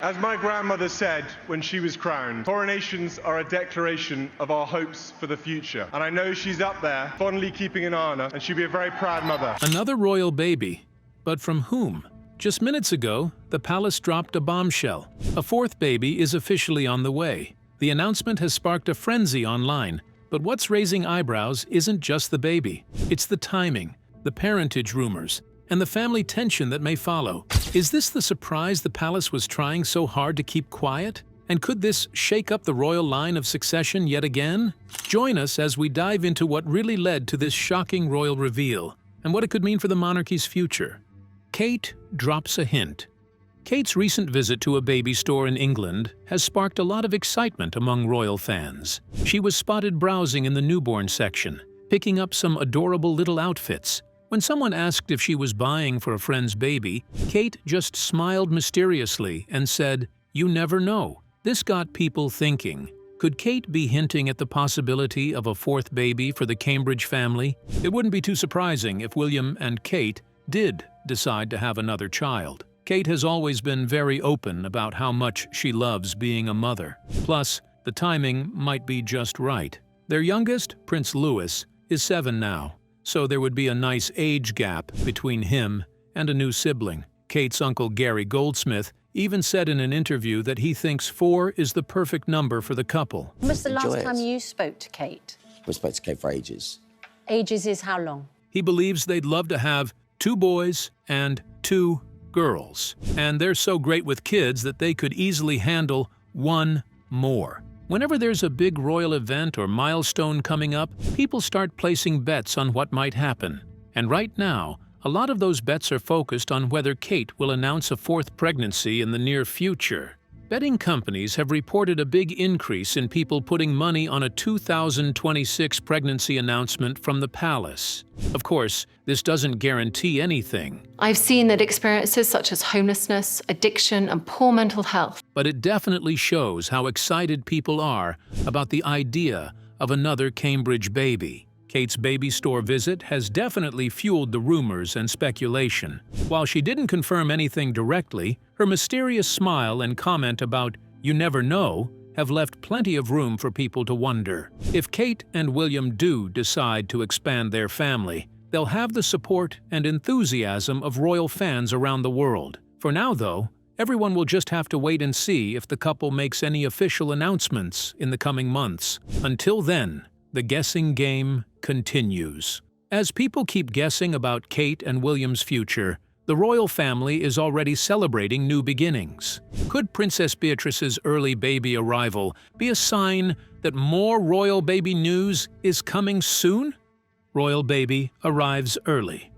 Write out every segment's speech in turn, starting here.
As my grandmother said when she was crowned, coronations are a declaration of our hopes for the future. And I know she's up there, fondly keeping an eye on her, and she'll be a very proud mother. Another royal baby. But from whom? Just minutes ago, the palace dropped a bombshell. A fourth baby is officially on the way. The announcement has sparked a frenzy online. But what's raising eyebrows isn't just the baby. It's the timing, the parentage rumors, and the family tension that may follow. Is this the surprise the palace was trying so hard to keep quiet? And could this shake up the royal line of succession yet again? Join us as we dive into what really led to this shocking royal reveal, and what it could mean for the monarchy's future. Kate drops a hint. Kate's recent visit to a baby store in England has sparked a lot of excitement among royal fans. She was spotted browsing in the newborn section, picking up some adorable little outfits. When someone asked if she was buying for a friend's baby, Kate just smiled mysteriously and said, "You never know." This got people thinking. Could Kate be hinting at the possibility of a fourth baby for the Cambridge family? It wouldn't be too surprising if William and Kate did decide to have another child. Kate has always been very open about how much she loves being a mother. Plus, the timing might be just right. Their youngest, Prince Louis, is 7 now. So there would be a nice age gap between him and a new sibling. Kate's uncle Gary Goldsmith even said in an interview that he thinks 4 is the perfect number for the couple. When was the last time you spoke to Kate? We spoke to Kate for ages. Ages is how long? He believes they'd love to have 2 boys and 2 girls. And they're so great with kids that they could easily handle 1 more. Whenever there's a big royal event or milestone coming up, people start placing bets on what might happen. And right now, a lot of those bets are focused on whether Kate will announce a 4th pregnancy in the near future. Betting companies have reported a big increase in people putting money on a 2026 pregnancy announcement from the palace. Of course, this doesn't guarantee anything. I've seen that experiences such as homelessness, addiction, and poor mental health. But it definitely shows how excited people are about the idea of another Cambridge baby. Kate's baby store visit has definitely fueled the rumors and speculation. While she didn't confirm anything directly, her mysterious smile and comment about "you never know" have left plenty of room for people to wonder. If Kate and William do decide to expand their family, they'll have the support and enthusiasm of royal fans around the world. For now, though, everyone will just have to wait and see if the couple makes any official announcements in the coming months. Until then, the guessing game continues. As people keep guessing about Kate and William's future, the royal family is already celebrating new beginnings. Could Princess Beatrice's early baby arrival be a sign that more royal baby news is coming soon? Royal baby arrives early.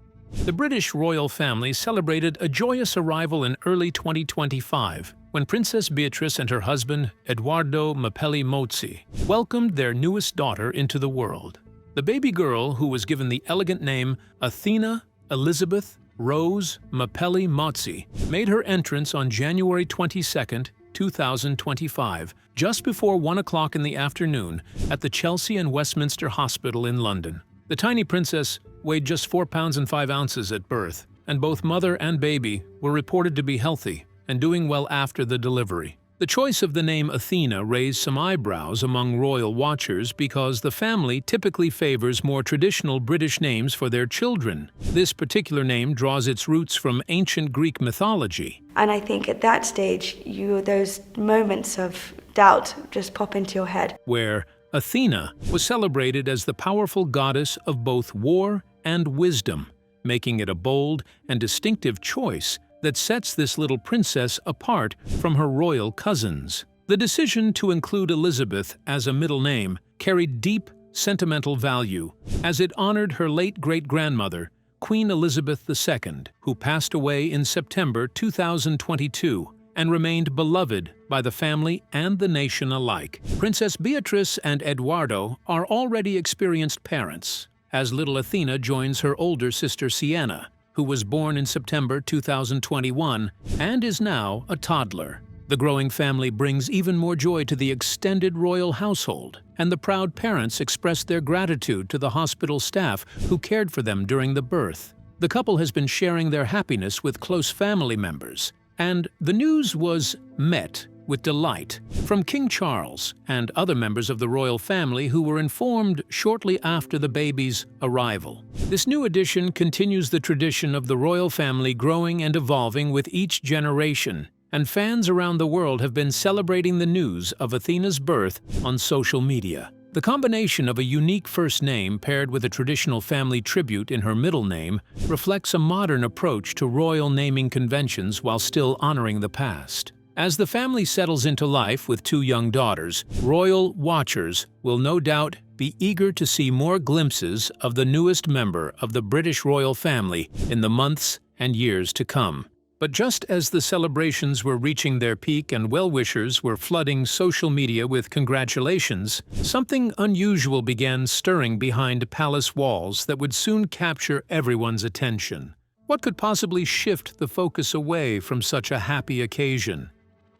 The British royal family celebrated a joyous arrival in early 2025 when Princess Beatrice and her husband, Edoardo Mapelli-Mozzi, welcomed their newest daughter into the world. The baby girl, who was given the elegant name Athena Elizabeth Rose Mapelli-Mozzi, made her entrance on January 22, 2025, just before 1 o'clock in the afternoon at the Chelsea and Westminster Hospital in London. The tiny princess weighed just 4 pounds and 5 ounces at birth, and both mother and baby were reported to be healthy and doing well after the delivery. The choice of the name Athena raised some eyebrows among royal watchers because the family typically favors more traditional British names for their children. This particular name draws its roots from ancient Greek mythology. And I think at that stage, those moments of doubt just pop into your head. Where Athena was celebrated as the powerful goddess of both war and wisdom, making it a bold and distinctive choice that sets this little princess apart from her royal cousins. The decision to include Elizabeth as a middle name carried deep sentimental value, as it honored her late great-grandmother, Queen Elizabeth II, who passed away in September 2022 and remained beloved by the family and the nation alike. Princess Beatrice and Edoardo are already experienced parents, as little Athena joins her older sister Sienna, who was born in September 2021 and is now a toddler. The growing family brings even more joy to the extended royal household, and the proud parents expressed their gratitude to the hospital staff who cared for them during the birth. The couple has been sharing their happiness with close family members, And the news was met with delight from King Charles and other members of the royal family who were informed shortly after the baby's arrival. This new addition continues the tradition of the royal family growing and evolving with each generation, and fans around the world have been celebrating the news of Athena's birth on social media. The combination of a unique first name paired with a traditional family tribute in her middle name reflects a modern approach to royal naming conventions while still honoring the past. As the family settles into life with 2 young daughters, royal watchers will no doubt be eager to see more glimpses of the newest member of the British royal family in the months and years to come. But just as the celebrations were reaching their peak and well-wishers were flooding social media with congratulations, something unusual began stirring behind palace walls that would soon capture everyone's attention. What could possibly shift the focus away from such a happy occasion?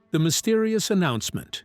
The mysterious announcement.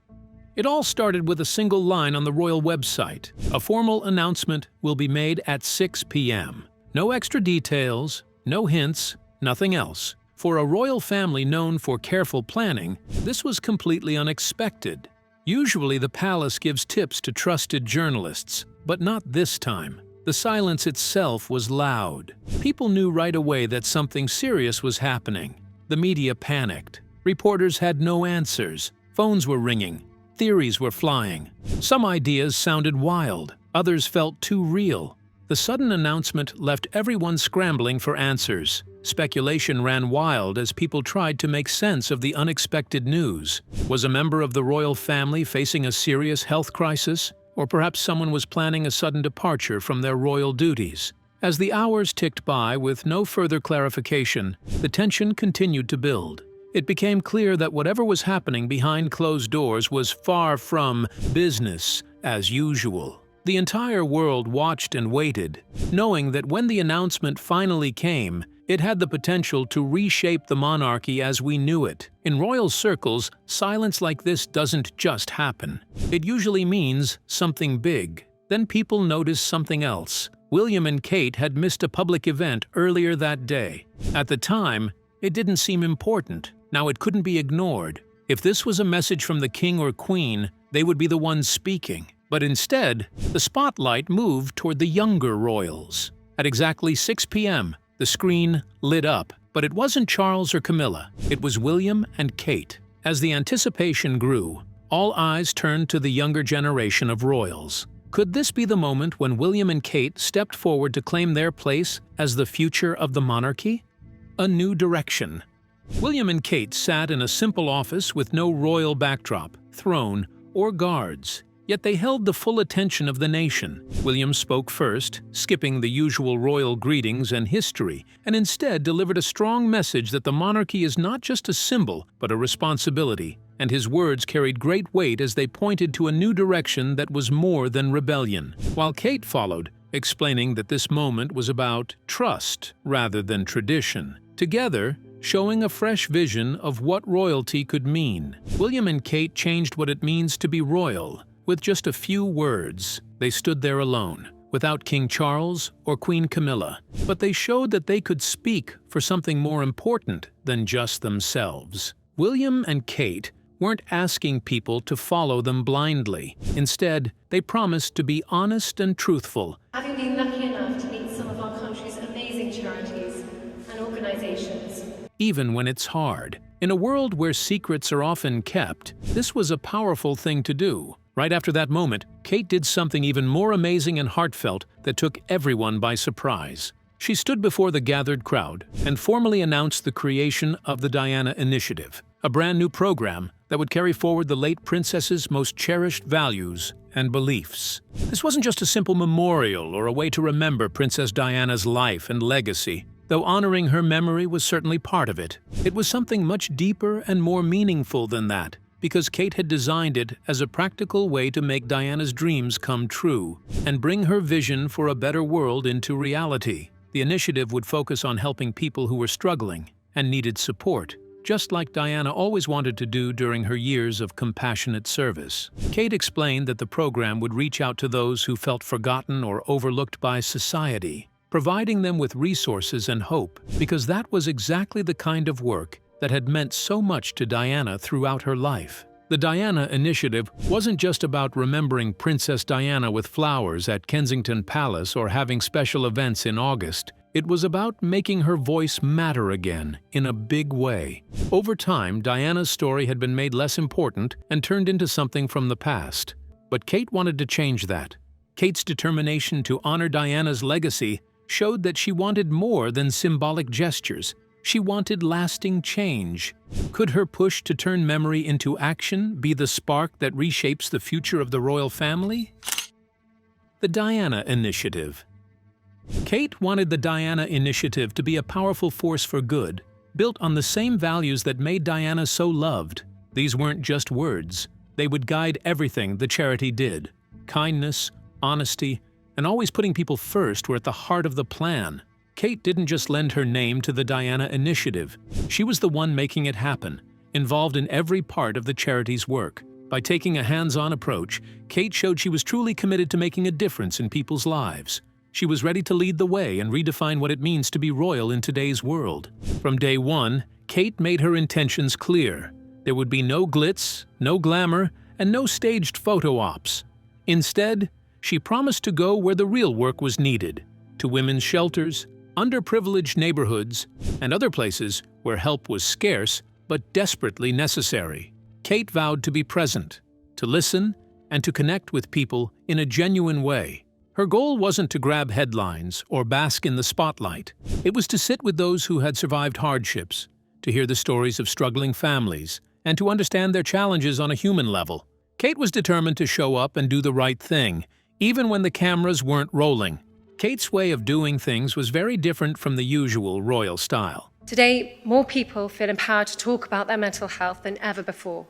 It all started with a single line on the royal website. A formal announcement will be made at 6 p.m. No extra details, no hints, nothing else. For a royal family known for careful planning, this was completely unexpected. Usually the palace gives tips to trusted journalists, but not this time. The silence itself was loud. People knew right away that something serious was happening. The media panicked. Reporters had no answers. Phones were ringing. Theories were flying. Some ideas sounded wild. Others felt too real. The sudden announcement left everyone scrambling for answers. Speculation ran wild as people tried to make sense of the unexpected news. Was a member of the royal family facing a serious health crisis? Or perhaps someone was planning a sudden departure from their royal duties? As the hours ticked by with no further clarification, the tension continued to build. It became clear that whatever was happening behind closed doors was far from business as usual. The entire world watched and waited, knowing that when the announcement finally came, it had the potential to reshape the monarchy as we knew it. In royal circles, silence like this doesn't just happen. It usually means something big. Then people noticed something else. William and Kate had missed a public event earlier that day. At the time, it didn't seem important. Now it couldn't be ignored. If this was a message from the king or queen, they would be the ones speaking. But instead, the spotlight moved toward the younger royals. At exactly 6 p.m., the screen lit up, but it wasn't Charles or Camilla. It was William and Kate. As the anticipation grew, all eyes turned to the younger generation of royals. Could this be the moment when William and Kate stepped forward to claim their place as the future of the monarchy? A new direction. William and Kate sat in a simple office with no royal backdrop, throne, or guards. Yet they held the full attention of the nation. William spoke first, skipping the usual royal greetings and history, and instead delivered a strong message that the monarchy is not just a symbol, but a responsibility. And his words carried great weight as they pointed to a new direction that was more than rebellion. While Kate followed, explaining that this moment was about trust rather than tradition. Together, showing a fresh vision of what royalty could mean. William and Kate changed what it means to be royal. With just a few words, they stood there alone, without King Charles or Queen Camilla. But they showed that they could speak for something more important than just themselves. William and Kate weren't asking people to follow them blindly. Instead, they promised to be honest and truthful. Having been lucky enough to meet some of our country's amazing charities and organizations. Even when it's hard. In a world where secrets are often kept, this was a powerful thing to do. Right after that moment, Kate did something even more amazing and heartfelt that took everyone by surprise. She stood before the gathered crowd and formally announced the creation of the Diana Initiative, a brand new program that would carry forward the late princess's most cherished values and beliefs. This wasn't just a simple memorial or a way to remember Princess Diana's life and legacy. Though honoring her memory was certainly part of it, it was something much deeper and more meaningful than that, because Kate had designed it as a practical way to make Diana's dreams come true and bring her vision for a better world into reality. The initiative would focus on helping people who were struggling and needed support, just like Diana always wanted to do during her years of compassionate service. Kate explained that the program would reach out to those who felt forgotten or overlooked by society, providing them with resources and hope, because that was exactly the kind of work that had meant so much to Diana throughout her life. The Diana Initiative wasn't just about remembering Princess Diana with flowers at Kensington Palace or having special events in August. It was about making her voice matter again in a big way. Over time, Diana's story had been made less important and turned into something from the past. But Kate wanted to change that. Kate's determination to honor Diana's legacy showed that she wanted more than symbolic gestures. She wanted lasting change. Could her push to turn memory into action be the spark that reshapes the future of the royal family? The Diana Initiative. Kate wanted the Diana Initiative to be a powerful force for good, built on the same values that made Diana so loved. These weren't just words. They would guide everything the charity did. Kindness, honesty, and always putting people first were at the heart of the plan. Kate didn't just lend her name to the Diana Initiative. She was the one making it happen, involved in every part of the charity's work. By taking a hands-on approach, Kate showed she was truly committed to making a difference in people's lives. She was ready to lead the way and redefine what it means to be royal in today's world. From day one, Kate made her intentions clear. There would be no glitz, no glamour, and no staged photo ops. Instead, she promised to go where the real work was needed, to women's shelters, underprivileged neighborhoods, and other places where help was scarce but desperately necessary. Kate vowed to be present, to listen, and to connect with people in a genuine way. Her goal wasn't to grab headlines or bask in the spotlight. It was to sit with those who had survived hardships, to hear the stories of struggling families, and to understand their challenges on a human level. Kate was determined to show up and do the right thing, even when the cameras weren't rolling. Kate's way of doing things was very different from the usual royal style. Today, more people feel empowered to talk about their mental health than ever before.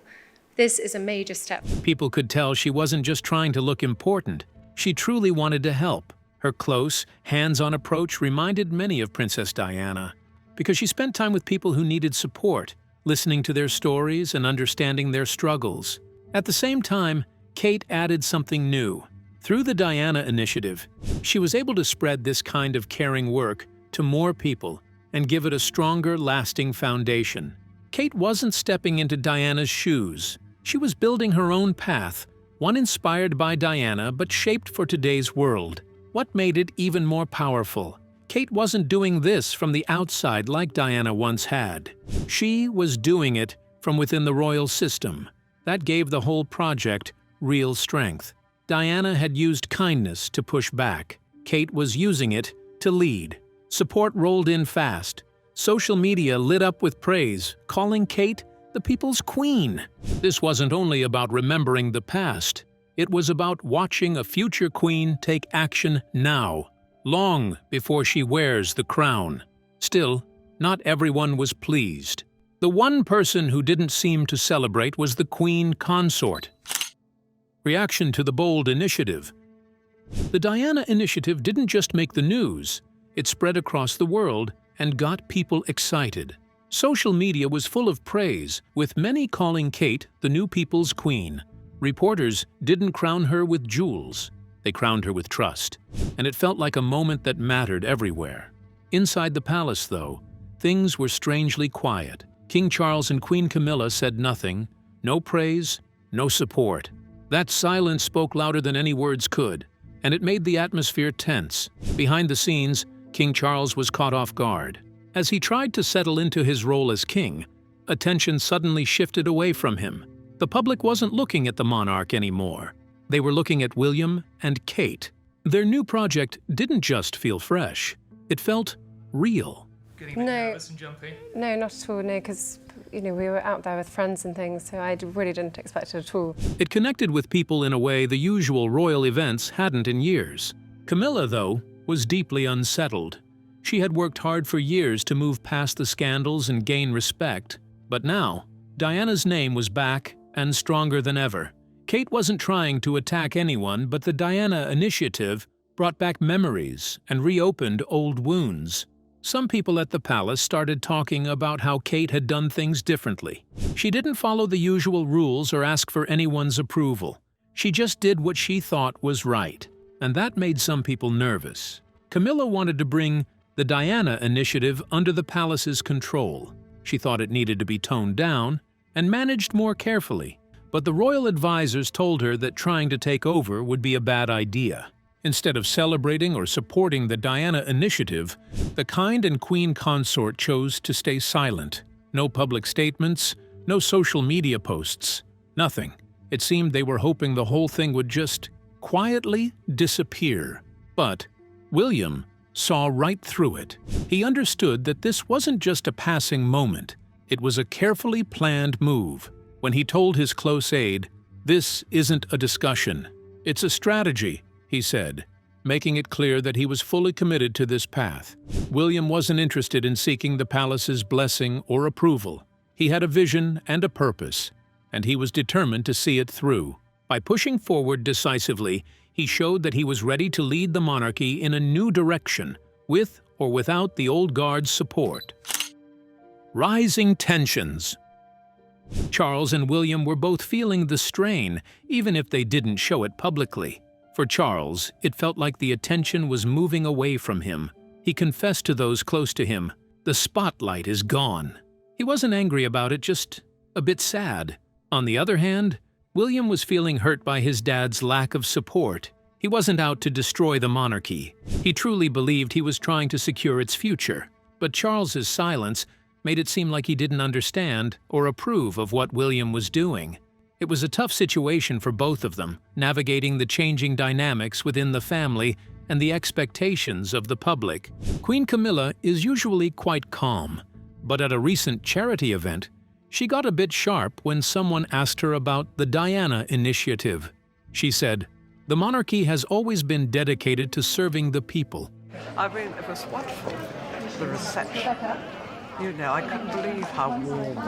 This is a major step. People could tell she wasn't just trying to look important. She truly wanted to help. Her close, hands-on approach reminded many of Princess Diana, because she spent time with people who needed support, listening to their stories and understanding their struggles. At the same time, Kate added something new. Through the Diana Initiative, she was able to spread this kind of caring work to more people and give it a stronger, lasting foundation. Kate wasn't stepping into Diana's shoes. She was building her own path, one inspired by Diana but shaped for today's world. What made it even more powerful? Kate wasn't doing this from the outside like Diana once had. She was doing it from within the royal system. That gave the whole project real strength. Diana had used kindness to push back. Kate was using it to lead. Support rolled in fast. Social media lit up with praise, calling Kate the people's queen. This wasn't only about remembering the past. It was about watching a future queen take action now, long before she wears the crown. Still, not everyone was pleased. The one person who didn't seem to celebrate was the queen consort. Reaction to the bold initiative. The Diana Initiative didn't just make the news. It spread across the world and got people excited. Social media was full of praise, with many calling Kate the new people's queen. Reporters didn't crown her with jewels. They crowned her with trust, and it felt like a moment that mattered everywhere. Inside the palace, though, things were strangely quiet. King Charles and Queen Camilla said nothing, no praise, no support. That silence spoke louder than any words could, and it made the atmosphere tense. Behind the scenes, King Charles was caught off guard. As he tried to settle into his role as king, attention suddenly shifted away from him. The public wasn't looking at the monarch anymore. They were looking at William and Kate. Their new project didn't just feel fresh. It felt real. Getting a bit nervous and jumpy? No, not at all, no, because we were out there with friends and things, so I really didn't expect it at all. It connected with people in a way the usual royal events hadn't in years. Camilla, though, was deeply unsettled. She had worked hard for years to move past the scandals and gain respect. But now, Diana's name was back and stronger than ever. Kate wasn't trying to attack anyone, but the Diana Initiative brought back memories and reopened old wounds. Some people at the palace started talking about how Kate had done things differently. She didn't follow the usual rules or ask for anyone's approval. She just did what she thought was right, and that made some people nervous. Camilla wanted to bring the Diana Initiative under the palace's control. She thought it needed to be toned down and managed more carefully. But the royal advisors told her that trying to take over would be a bad idea. Instead of celebrating or supporting the Diana initiative, the kind and queen consort chose to stay silent. No public statements, no social media posts, nothing. It seemed they were hoping the whole thing would just quietly disappear. But William saw right through it. He understood that this wasn't just a passing moment. It was a carefully planned move. When he told his close aide, "This isn't a discussion, it's a strategy," he said, making it clear that he was fully committed to this path. William wasn't interested in seeking the palace's blessing or approval. He had a vision and a purpose, and he was determined to see it through. By pushing forward decisively, he showed that he was ready to lead the monarchy in a new direction, with or without the old guard's support. Rising tensions. Charles and William were both feeling the strain, even if they didn't show it publicly. For Charles, it felt like the attention was moving away from him. He confessed to those close to him, "The spotlight is gone." He wasn't angry about it, just a bit sad. On the other hand, William was feeling hurt by his dad's lack of support. He wasn't out to destroy the monarchy. He truly believed he was trying to secure its future. But Charles's silence made it seem like he didn't understand or approve of what William was doing. It was a tough situation for both of them, navigating the changing dynamics within the family and the expectations of the public. Queen Camilla is usually quite calm, but at a recent charity event, she got a bit sharp when someone asked her about the Diana initiative. She said, "The monarchy has always been dedicated to serving the people." I mean, it was wonderful, the reception. You know, I couldn't believe how warm.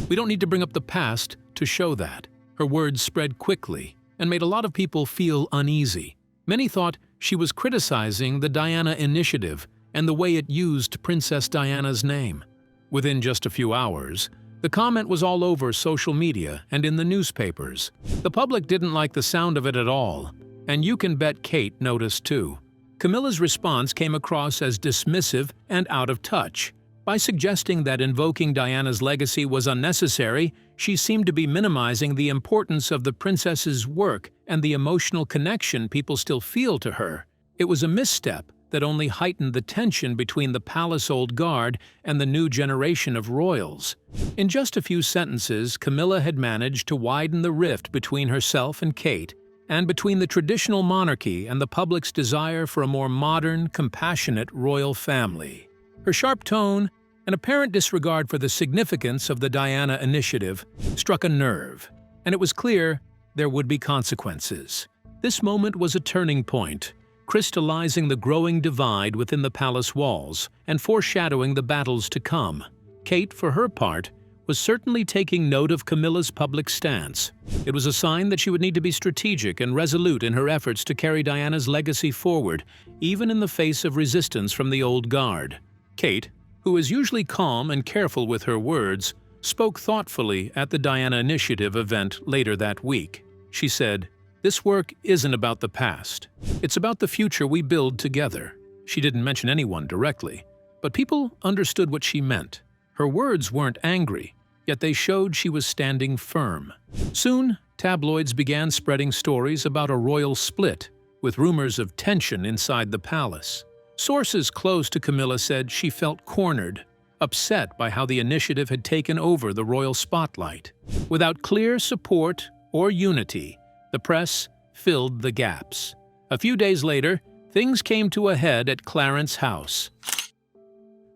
We don't need to bring up the past to show that. Her words spread quickly and made a lot of people feel uneasy. Many thought she was criticizing the Diana initiative and the way it used Princess Diana's name. Within just a few hours, the comment was all over social media and in the newspapers. The public didn't like the sound of it at all, and you can bet Kate noticed too. Camilla's response came across as dismissive and out of touch. By suggesting that invoking Diana's legacy was unnecessary, she seemed to be minimizing the importance of the princess's work and the emotional connection people still feel to her. It was a misstep that only heightened the tension between the palace old guard and the new generation of royals. In just a few sentences, Camilla had managed to widen the rift between herself and Kate, and between the traditional monarchy and the public's desire for a more modern, compassionate royal family. Her sharp tone and apparent disregard for the significance of the Diana initiative struck a nerve, and it was clear there would be consequences. This moment was a turning point, crystallizing the growing divide within the palace walls and foreshadowing the battles to come. Kate, for her part, was certainly taking note of Camilla's public stance. It was a sign that she would need to be strategic and resolute in her efforts to carry Diana's legacy forward, even in the face of resistance from the old guard. Kate, who is usually calm and careful with her words, spoke thoughtfully at the Diana Initiative event later that week. She said, "This work isn't about the past. It's about the future we build together." She didn't mention anyone directly, but people understood what she meant. Her words weren't angry, yet they showed she was standing firm. Soon, tabloids began spreading stories about a royal split, with rumors of tension inside the palace. Sources close to Camilla said she felt cornered, upset by how the initiative had taken over the royal spotlight. Without clear support or unity, the press filled the gaps. A few days later, things came to a head at Clarence House.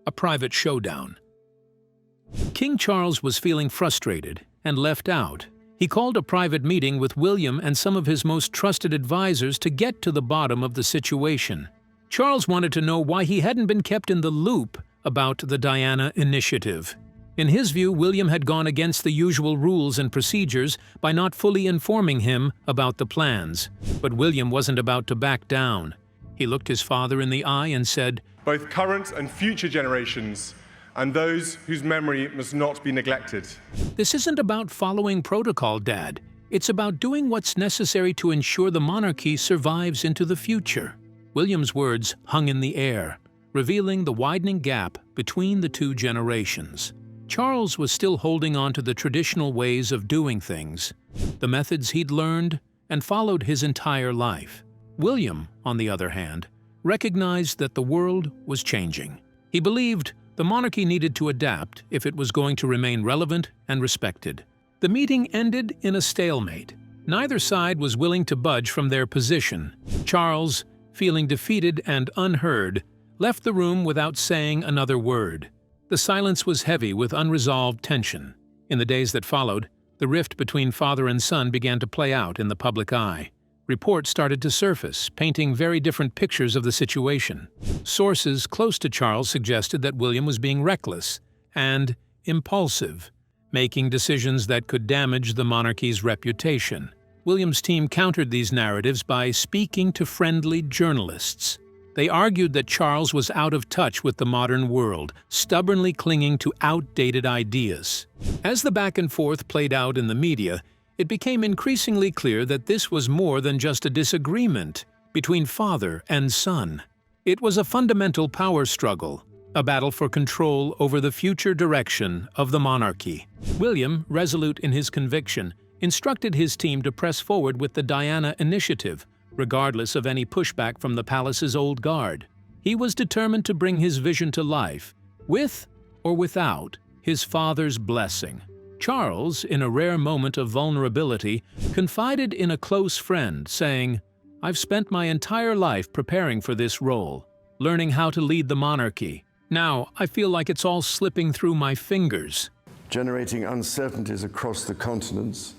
A private showdown. King Charles was feeling frustrated and left out. He called a private meeting with William and some of his most trusted advisors to get to the bottom of the situation. Charles wanted to know why he hadn't been kept in the loop about the Diana initiative. In his view, William had gone against the usual rules and procedures by not fully informing him about the plans. But William wasn't about to back down. He looked his father in the eye and said, "Both current and future generations, and those whose memory must not be neglected." "This isn't about following protocol, Dad. It's about doing what's necessary to ensure the monarchy survives into the future." William's words hung in the air, revealing the widening gap between the two generations. Charles was still holding on to the traditional ways of doing things, the methods he'd learned and followed his entire life. William, on the other hand, recognized that the world was changing. He believed the monarchy needed to adapt if it was going to remain relevant and respected. The meeting ended in a stalemate. Neither side was willing to budge from their position. Charles, feeling defeated and unheard, left the room without saying another word. The silence was heavy with unresolved tension. In the days that followed, the rift between father and son began to play out in the public eye. Reports started to surface, painting very different pictures of the situation. Sources close to Charles suggested that William was being reckless and impulsive, making decisions that could damage the monarchy's reputation. William's team countered these narratives by speaking to friendly journalists. They argued that Charles was out of touch with the modern world, stubbornly clinging to outdated ideas. As the back and forth played out in the media, it became increasingly clear that this was more than just a disagreement between father and son. It was a fundamental power struggle, a battle for control over the future direction of the monarchy. William, resolute in his conviction, instructed his team to press forward with the Diana Initiative, regardless of any pushback from the palace's old guard. He was determined to bring his vision to life, with or without his father's blessing. Charles, in a rare moment of vulnerability, confided in a close friend, saying, "I've spent my entire life preparing for this role, learning how to lead the monarchy. Now, I feel like it's all slipping through my fingers." Generating uncertainties across the continents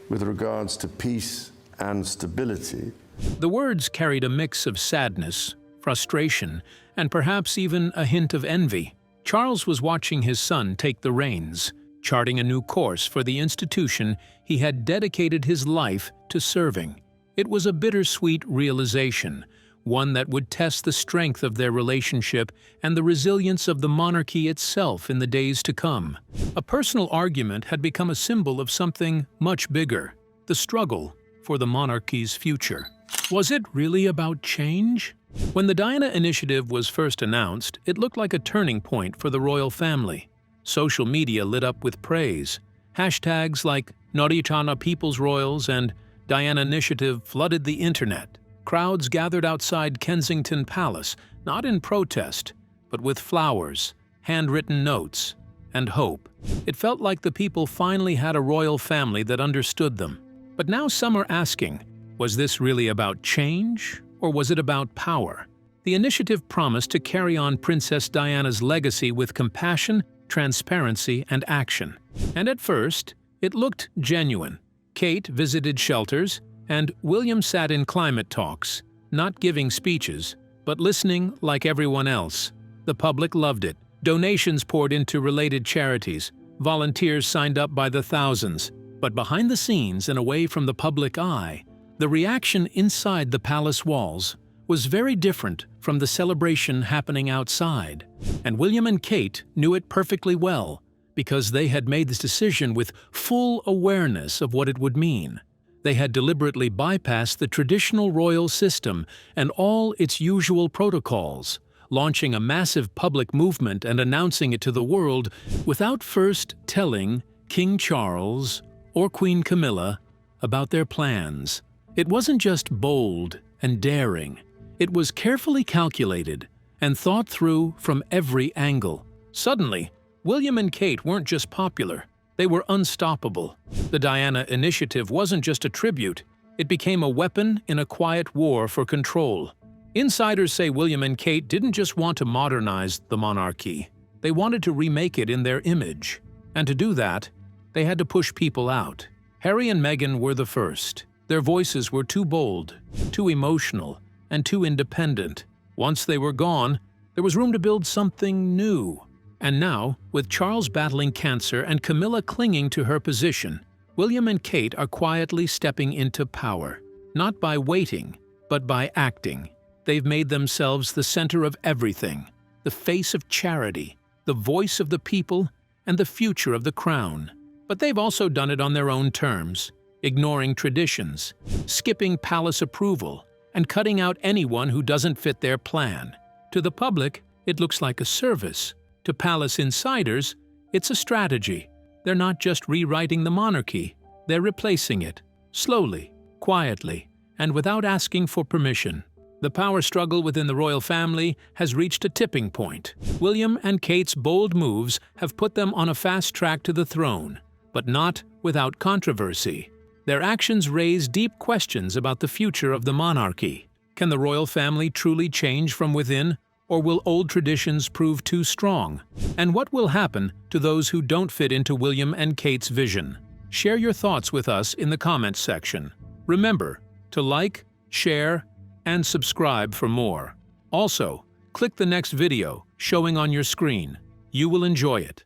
with regards to peace and stability. The words carried a mix of sadness, frustration, and perhaps even a hint of envy. Charles was watching his son take the reins, charting a new course for the institution he had dedicated his life to serving. It was a bittersweet realization, one that would test the strength of their relationship and the resilience of the monarchy itself in the days to come. A personal argument had become a symbol of something much bigger, the struggle for the monarchy's future. Was it really about change? When the Diana Initiative was first announced, it looked like a turning point for the royal family. Social media lit up with praise. Hashtags like Nordichana People's Royals and Diana Initiative flooded the internet. Crowds gathered outside Kensington Palace, not in protest, but with flowers, handwritten notes, and hope. It felt like the people finally had a royal family that understood them. But now some are asking, was this really about change, or was it about power? The initiative promised to carry on Princess Diana's legacy with compassion, transparency, and action. And at first, it looked genuine. Kate visited shelters, and William sat in climate talks, not giving speeches, but listening like everyone else. The public loved it. Donations poured into related charities. Volunteers signed up by the thousands. But behind the scenes and away from the public eye, the reaction inside the palace walls was very different from the celebration happening outside. And William and Kate knew it perfectly well, because they had made this decision with full awareness of what it would mean. They had deliberately bypassed the traditional royal system and all its usual protocols, launching a massive public movement and announcing it to the world without first telling King Charles or Queen Camilla about their plans. It wasn't just bold and daring. It was carefully calculated and thought through from every angle. Suddenly, William and Kate weren't just popular, they were unstoppable. The Diana Initiative wasn't just a tribute, it became a weapon in a quiet war for control. Insiders say William and Kate didn't just want to modernize the monarchy, they wanted to remake it in their image. And to do that, they had to push people out. Harry and Meghan were the first. Their voices were too bold, too emotional, and too independent. Once they were gone, there was room to build something new. And now, with Charles battling cancer and Camilla clinging to her position, William and Kate are quietly stepping into power. Not by waiting, but by acting. They've made themselves the center of everything, the face of charity, the voice of the people, and the future of the crown. But they've also done it on their own terms, ignoring traditions, skipping palace approval, and cutting out anyone who doesn't fit their plan. To the public, it looks like a service. To palace insiders, It's a strategy. They're not just rewriting the monarchy, they're replacing it, slowly, quietly, and without asking for permission. The power struggle within the royal family has reached a tipping point. William and Kate's bold moves have put them on a fast track to the throne, but not without controversy. Their actions raise deep questions about the future of the monarchy. Can the royal family truly change from within, or will old traditions prove too strong? And what will happen to those who don't fit into William and Kate's vision? Share your thoughts with us in the comments section. Remember to like, share, and subscribe for more. Also, click the next video showing on your screen. You will enjoy it.